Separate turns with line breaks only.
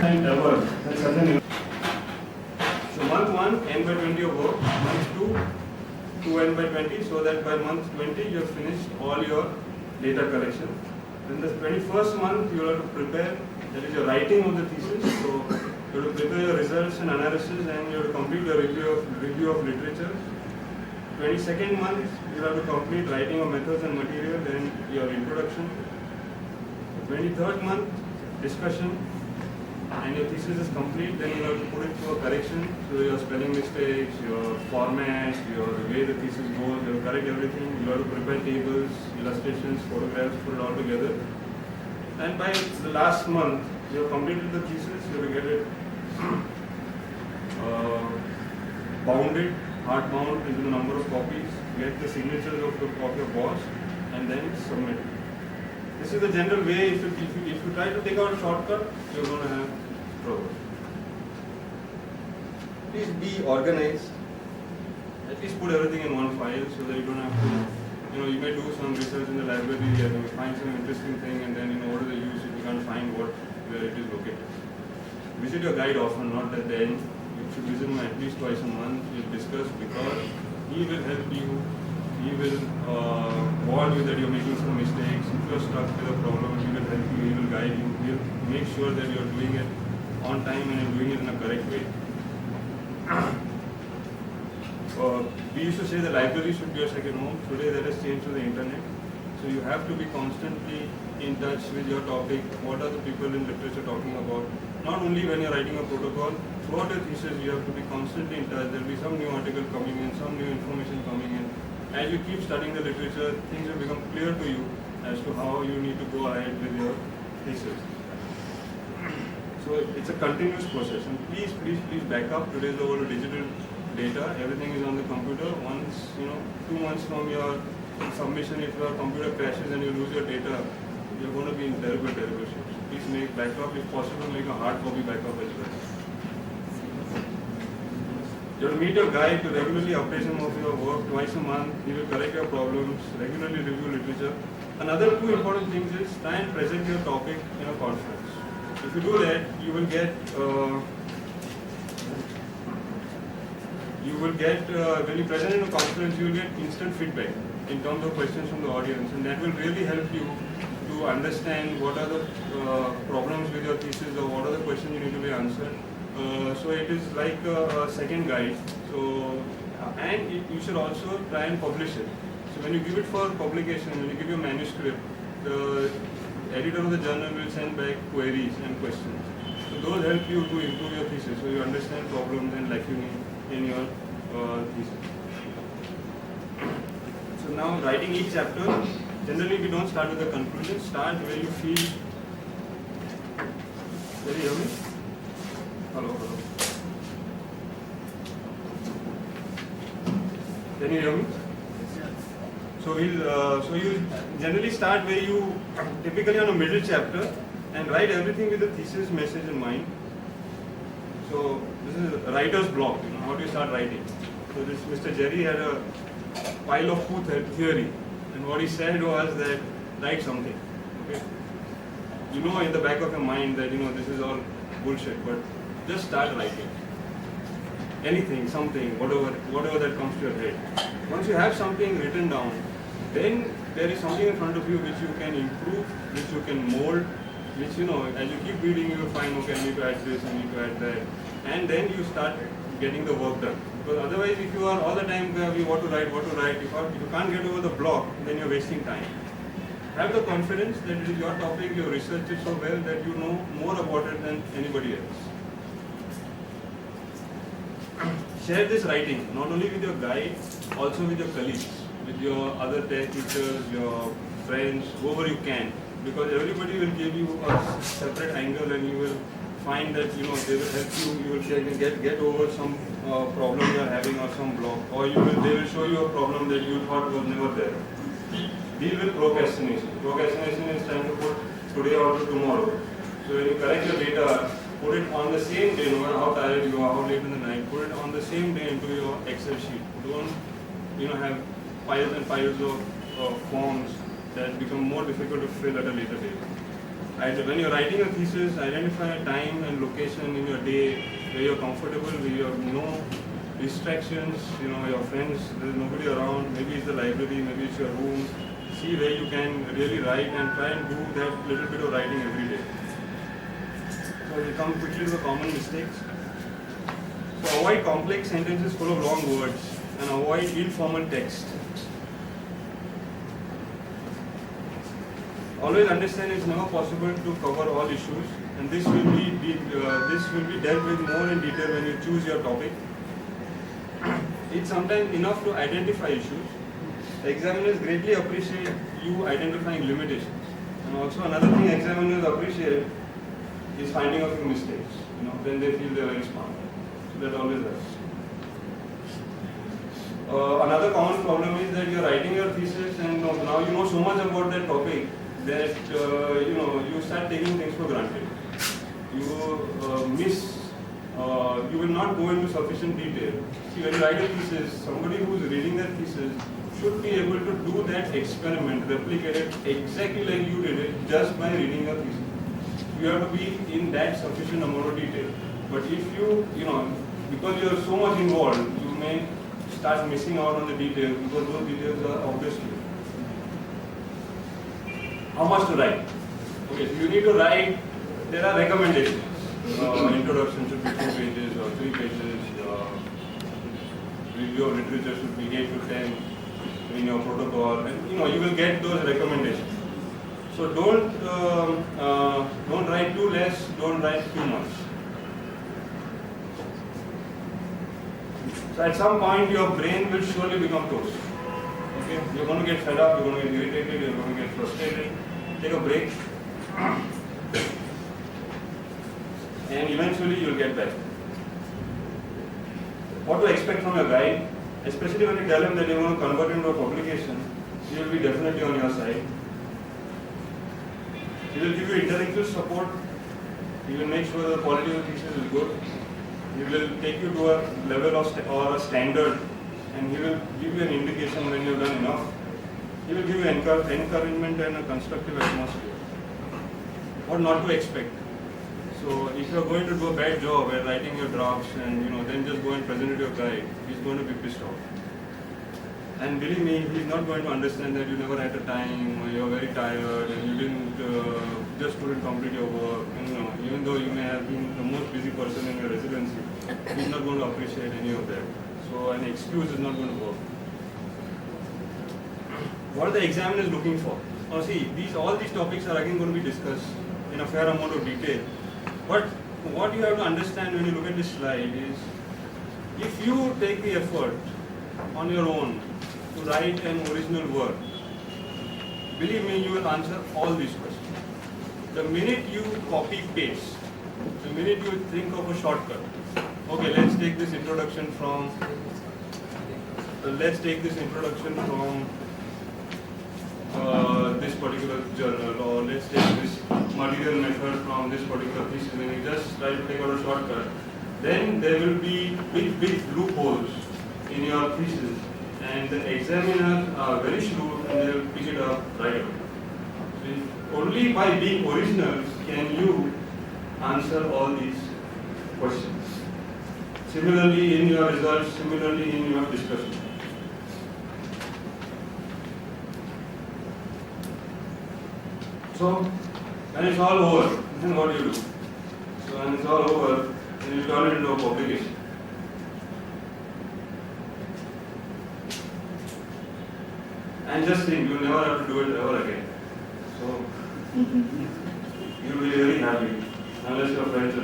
time ever. That's certain. So month 1, n by 20 of work. Month 2, 2n by 20, so that by month 20 you have finished all your data collection. Then the 21st month you have to prepare, that is your writing of the thesis. So you have to prepare your results and analysis, and you have to complete your review of literature. 22nd month you have to complete writing of methods and material, then your introduction. 23rd month discussion, and your thesis is complete, then you have to put it to a correction. So your spelling mistakes, your format, your way the thesis goes, you have to correct everything. You have to prepare tables, illustrations, photographs, put it all together. And by the last month, you have completed the thesis, you have to get it bounded, hard bound into the number of copies, get the signatures of your boss, and then submit it. This is the general way. If you try to take out a shortcut, you're going to have trouble. Please be organized. At least put everything in one file so that you don't have to, you may do some research in the library and you find some interesting thing, and then what are the use if you can't find where it is located. Visit your guide often, not at the end. You should visit him at least twice a month. You'll discuss, because he will help you. He will warn you that you're making some mistakes. If you're stuck with a problem, he will help you, he will guide you, he will make sure that you're doing it on time and you're doing it in a correct way. We used to say the library should be your second home. Today that has changed to the internet. So you have to be constantly in touch with your topic. What are the people in literature talking about? Not only when you're writing a protocol, throughout your thesis you have to be constantly in touch. There will be some new article coming in, some new information coming in. As you keep studying the literature, things will become clear to you as to how you need to go ahead with your thesis. So it's a continuous process, and please back up. Today's the world of digital data. Everything is on the computer. Once 2 months from your submission, if your computer crashes and you lose your data, you're going to be in terrible shape. Please make backup. If possible, make a hard copy backup as well. You have to meet your guide to regularly update him of your work twice a month. He will correct your problems, regularly review literature. Another 2 important things is try and present your topic in a conference. If you do that, you will get when you present in a conference, you will get instant feedback in terms of questions from the audience, and that will really help you to understand what are the problems with your thesis, or what are the questions you need to be answered. So it is like a second guide. So and you should also try and publish it. So when you give it for publication, when you give your manuscript, the editor of the journal will send back queries and questions. So those help you to improve your thesis. So you understand problems and lacunae in your thesis. So now writing each chapter. Generally we don't start with the conclusion. Start where you feel. Can you hear me? Hello. Can you hear me? So you generally start where you typically on a middle chapter and write everything with the thesis message in mind. So this is a writer's block. How do you start writing? So this Mr. Jerry had a pile of poo theory, and what he said was that write something. Okay? In the back of your mind that this is all bullshit, but just start writing. Anything, something, whatever that comes to your head. Once you have something written down, then there is something in front of you which you can improve, which you can mold, which as you keep reading you will find, okay, I need to add this, I need to add that, and then you start getting the work done. Because otherwise, if you are all the time what to write, if you can't get over the block, then you're wasting time. Have the confidence that it is your topic, you researched it so well that you know more about it than anybody else. Share this writing not only with your guide, also with your colleagues, with your other tech teachers, your friends, whoever you can, because everybody will give you a separate angle, and you will find that they will help you. You will get over some problem you are having or some block, or they will show you a problem that you thought was never there. Deal with procrastination. Procrastination is trying to put today or to tomorrow. So when you correct your data, put it on the same day, no matter how tired you are, how late in the night, put it on the same day into your Excel sheet. Don't have piles and piles of forms that become more difficult to fill at a later date. when you're writing a thesis, identify a time and location in your day where you're comfortable, where you have no distractions, your friends, there's nobody around, maybe it's the library, maybe it's your room. See where you can really write and try and do that little bit of writing every day. So we'll come quickly to the common mistakes. So avoid complex sentences full of long words and avoid ill-formal text. Always understand it's never possible to cover all issues, and this will be dealt with more in detail when you choose your topic. It's sometimes enough to identify issues. The examiners greatly appreciate you identifying limitations, and also another thing examiners appreciate is finding out your mistakes. Then they feel they're very smart. So that always helps. Another common problem is that you're writing your thesis and now you know so much about that topic that you start taking things for granted. You will not go into sufficient detail. See, when you write a thesis, somebody who's reading that thesis should be able to do that experiment, replicate it exactly like you did it just by reading a thesis. You have to be in that sufficient amount of detail. But if because you are so much involved, you may start missing out on the details because those details are obvious to you. How much to write? Okay, so you need to write, there are recommendations. Introduction should be 2 pages or 3 pages. Review of literature should be 8 to 10 in your protocol, and you will get those recommendations. So don't write too less, don't write too much. So at some point your brain will surely become toast. Okay, you're going to get fed up, you're going to get irritated, you're going to get frustrated. Take a break, and eventually you'll get better. What to expect from your guide, especially when you tell him that you're going to convert into a publication, he will be definitely on your side. He will give you intellectual support. He will make sure the quality of the thesis is good. He will take you to a level of or a standard, and he will give you an indication when you've done enough. He will give you encouragement and a constructive atmosphere. What not to expect. So if you are going to do a bad job at writing your drafts and then just go and present it to your guide, he's going to be pissed off. And believe me, he's not going to understand that you never had the time, or you're very tired, and you just couldn't complete your work. Even though you may have been the most busy person in your residency, he's not going to appreciate any of that. So an excuse is not going to work. What are the examiners looking for? Now see, all these topics are again going to be discussed in a fair amount of detail. But what you have to understand when you look at this slide is, if you take the effort on your own to write an original work, believe me, you will answer all these questions. The minute you copy-paste, the minute you think of a shortcut, okay, let's take this introduction from this particular journal, or let's take this material method from this particular thesis, when you just try to take out a shortcut, then there will be big loopholes in your thesis, and the examiners are very shrewd and they will pick it up right away. So only by being original can you answer all these questions. Similarly in your results, similarly in your discussion. So when it's all over, then what do you do? So when it's all over, then you turn it into a publication. And just think, you'll never have to do it ever again. So you'll be very happy, unless your friends